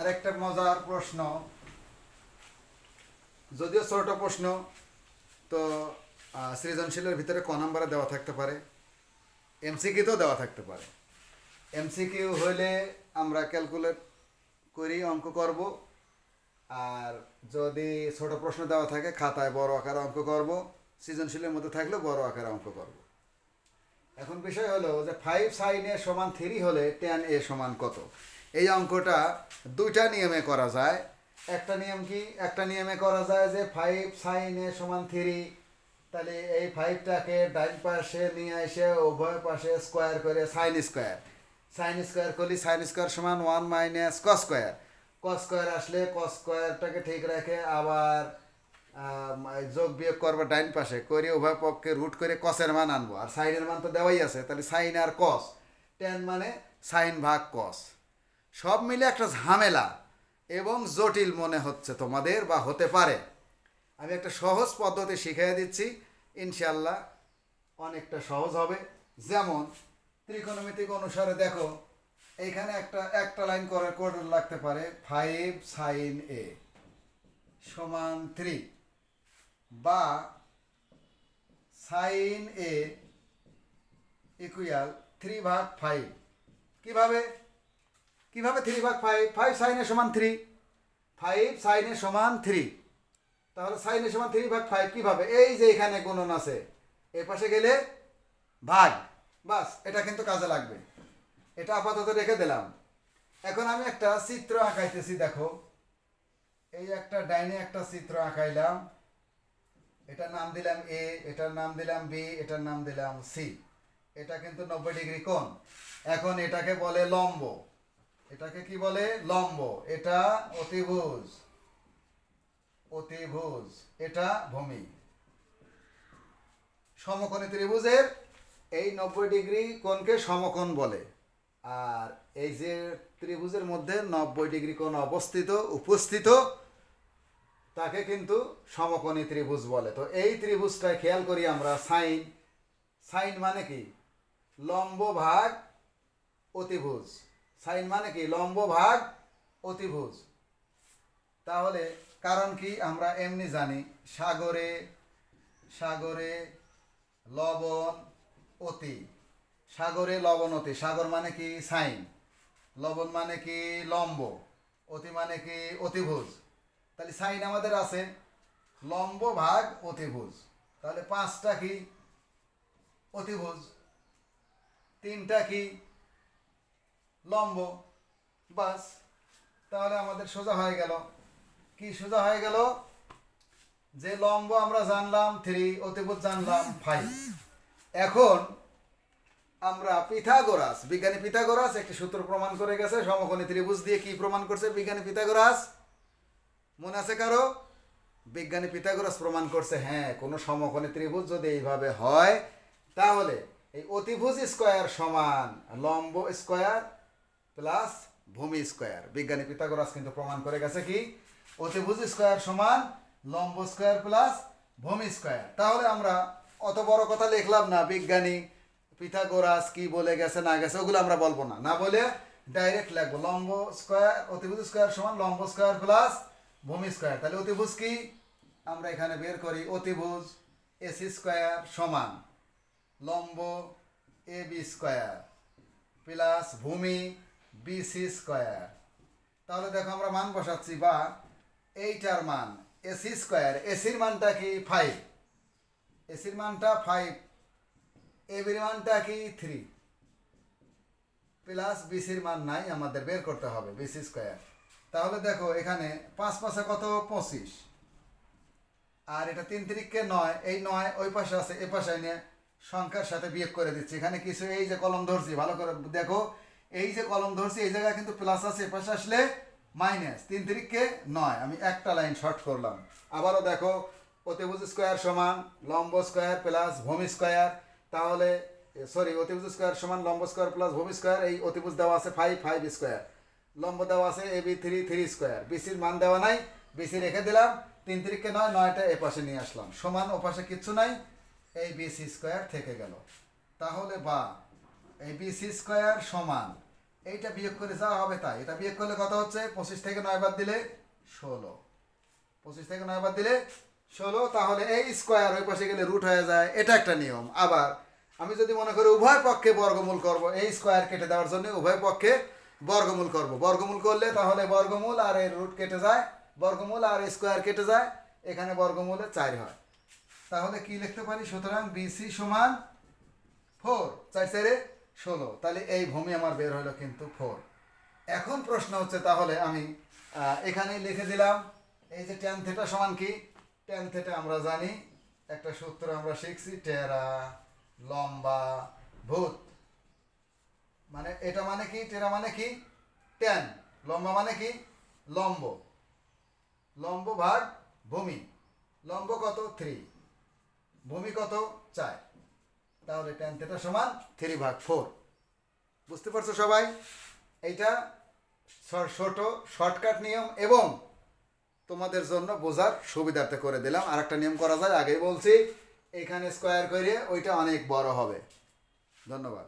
আর একটা মজার প্রশ্ন, যদিও ছোট প্রশ্ন, তো সৃজনশীলের ভিতরে ক নাম্বারে দেওয়া থাকতে পারে, এমসিকিউতেও দেওয়া থাকতে পারে। এমসিকিউ হইলে আমরা ক্যালকুলেট করি অঙ্ক করব, আর যদি ছোট প্রশ্ন দেওয়া থাকে খাতায় বড় আকারে অঙ্ক করব, সৃজনশীলের মধ্যে থাকলে বড় আকারে অঙ্ক করব। এখন বিষয় হলো যে 5 sin a সমান 3 হলে tan a সমান কত। এই অঙ্কটা দুইটা নিয়মে করা যায়। একটা নিয়ম কি, একটা নিয়মে করা যায় যে 5 sin a সমান 3, তাহলে এই 5টাকে ডাইন পাশে নিয়ে এসে উভয় পাশে স্কোয়ার করে সাইন স্কোয়ার করলে সাইন স্কোয়ার সমান 1 - cos স্কোয়ার। cos স্কোয়ার আসলে cos স্কোয়ারটাকে ঠিক রেখে আবার যোগ বিয়োগ করবো ডাইন পাশে করে উভয় পক্ষে রুট করে কসের মান আনবো, আর সাইনের মান তো দেওয়াই আছে, তাহলে সাইন আর কস, টেন মানে সাইন ভাগ কস। সব মিলে একটা ঝামেলা এবং জটিল মনে হচ্ছে তোমাদের বা হতে পারে। আমি একটা সহজ পদ্ধতি শিখিয়ে দিচ্ছি, ইনশাল্লাহ অনেকটা সহজ হবে। যেমন ত্রিকোণমিতিক অনুসারে দেখো, এইখানে একটা লাইন করে লাগতে পারে 5 sin a সমান 3, বা সাইন এ ইকুয়াল 3/5। কিভাবে 3/5? 5 sin a সমান 3, 5 sin a সমান 3, তাহলে sin a সমান 3/5 কিভাবে? এই যে এখানে গুণন আছে, এই পাশে গেলে ভাগ, বাস এটা কিন্তু কাজে লাগবে। এটা আপাতত রেখে দিলাম। এখন আমি একটা চিত্র আঁকাইতেছি, দেখো এই একটা ডাইনে একটা চিত্র আঁকাইলাম, এটার নাম দিলাম এ, এটার নাম দিলাম বি, এটার নাম দিলাম সি। এটা কিন্তু 90 ডিগ্রি কোণ। এখন এটাকে বলে লম্ব, এটাকে কি বলে? লম্ব। এটা অতিভুজ, এটা ভূমি। সমকোণী ত্রিভুজের এই 90 ডিগ্রি কোণকে সমকোণ বলে, আর এই যে ত্রিভুজের মধ্যে 90 ডিগ্রি কোণ উপস্থিত তাকে কিন্তু সমকোণী ত্রিভুজ বলে। তো এই ত্রিভুজটায় খেয়াল করি আমরা, সাইন মানে কি? লম্ব ভাগ অতিভুজ। সাইন মানে কি? লম্ব ভাগ অতিভুজ। তাহলে কারণ কি আমরা এমনি জানি, সাগরে লবণ অতি, সাগর মানে কি? সাইন, লবণ মানে কি? লম্ব, অতি মানে কি? অতিভুজ। তাহলে সাইন আমাদের আছে লম্ব ভাগ অতিভুজ, তাহলে 5টা কি? অতিভুজ, 3টা কি? লম্ব। বাস, তাহলে আমাদের সোজা হয়ে গেল। কি সোজা হয়ে গেল? যে লম্ব আমরা জানলাম 3, অতিভুজ জানলাম 5। এখন আমরা বিজ্ঞানী পিথাগোরাস একটি সূত্র প্রমাণ করে গেছে সমকোণী ত্রিভুজ দিয়ে। কি প্রমাণ করছে বিজ্ঞানী পিথাগোরাস? মনে আছে কারো? বিজ্ঞানী পিথাগোরাস প্রমাণ করছে, হ্যাঁ, কোনো সমকোণী ত্রিভুজ যদি এইভাবে হয় তাহলে এই অতিভুজ স্কয়ার সমান লম্ব স্কয়ার প্লাস ভূমি স্কয়ার। বিজ্ঞানী পিথাগোরাস কিন্তু প্রমাণ করে গেছে কি? অতিভুজ স্কয়ার সমান লম্ব স্কয়ার প্লাস ভূমি স্কয়ার। তাহলে আমরা অত বড় কথা লিখলাম না, বিজ্ঞানী পিথাগোরাস কি বলে গেছে না গেছে ওগুলো আমরা বলবো না, না বলে ডাইরেক্ট লিখবো লম্ব স্কয়ার, অতিভুজ স্কয়ার সমান লম্ব স্কয়ার প্লাস ভূমি স্কয়ার। তাহলে অতিভুজ কি আমরা এখানে বের করি, অতিভুজ এসি স্কয়ার সমান লম্ব এ বি স্কয়ার প্লাস ভূমি বিসি স্কয়ার। তাহলে দেখো আমরা মান বসাচ্ছি, বা এইটার মান এসি স্কয়ার, এসির মানটা কি? 5, এসির মানটা 5, এবির মানটা কি? 3, প্লাস বিসির মান নাই, আমাদের বের করতে হবে বিসি স্কয়ার। তাহলে দেখো এখানে 5 5 কত? 25, আর এটা 3 3 9, এই 9 ওই পাশে আছে, এ পাশে নিয়ে সংখ্যার সাথে বিয়োগ করে দিচ্ছি। এখানে কিছু এই যে কলম ধরছি, ভালো করে দেখো, এই যে কলম ধরছি এই জায়গায় কিন্তু প্লাস আছে, এ পাশে আসলে মাইনাস। 3 3 9, আমি একটা লাইন শর্ট করলাম। আবারও দেখো, অতিভুজ স্কয়ার সমান লম্ব স্কয়ার প্লাস ভূমি স্কয়ার। তাহলে অতিভুজ স্কয়ার সমান লম্ব স্কয়ার প্লাস ভূমি স্কয়ার। এই অতিভুজ দেওয়া আছে 5 5 স্কয়ার, লম্ব দেওয়া আছে এবি 3 3 স্কয়ার, বিসির মান দেওয়া নাই, বিসি রেখে দিলাম। 3 3 9, 9টা এ পাশে নিয়ে আসলাম, সমান ও পাশে কিচ্ছু নাই, এই বিসি স্কয়ার থেকে গেল। তাহলে বা এই বিসি স্কয়ার সমান এইটা বিয়োগ করে যা হবে তাই। এটা বিয়োগ করলে কত হচ্ছে? 25 থেকে 9 বাদ দিলে 16। 25 থেকে 9 বাদ দিলে 16। তাহলে এই স্কোয়ার ওই পাশে গেলে রুট হয়ে যায়, এটা একটা নিয়ম। আবার আমি যদি মনে করি উভয় পক্ষে বর্গমূল করব, এই স্কোয়ার কেটে দেওয়ার জন্য উভয় পক্ষে বর্গমূল করব। বর্গমূল করলে তাহলে বর্গমূল আর এর রুট কেটে যায়, বর্গমূল আর স্কোয়ার কেটে যায়, এখানে বর্গমূলে 4 হয়। তাহলে কি লিখতে পারি? সুতরাং বিসি সমান 4, 4 4 16। তাহলে এই ভূমি আমার বের হলো কিন্তু 4। এখন প্রশ্ন হচ্ছে, তাহলে আমি এখানে লিখে দিলাম এই যে ট্যান থিটা সমান কি? ট্যান থিটা আমরা জানি, একটা সূত্র আমরা শিখছি, টেরা লম্বা ভূত। মানে এটা মানে কি? টেরা মানে কি? ট্যান। লম্বা মানে কি? লম্ব। লম্ব ভাগ ভূমি। লম্ব কত? 3, ভূমি কত? 4। তাহলে ট্যান থিটা সমান 3/4। বুঝতে পারছো সবাই? এইটা ছোট শর্টকাট নিয়ম এবং তোমাদের জন্য বোঝার সুবিধার্থে করে দিলাম। আর একটা নিয়ম করা যায়, আগেই বলছি, এখানে স্কোয়ার করে ওইটা অনেক বড় হবে। ধন্যবাদ।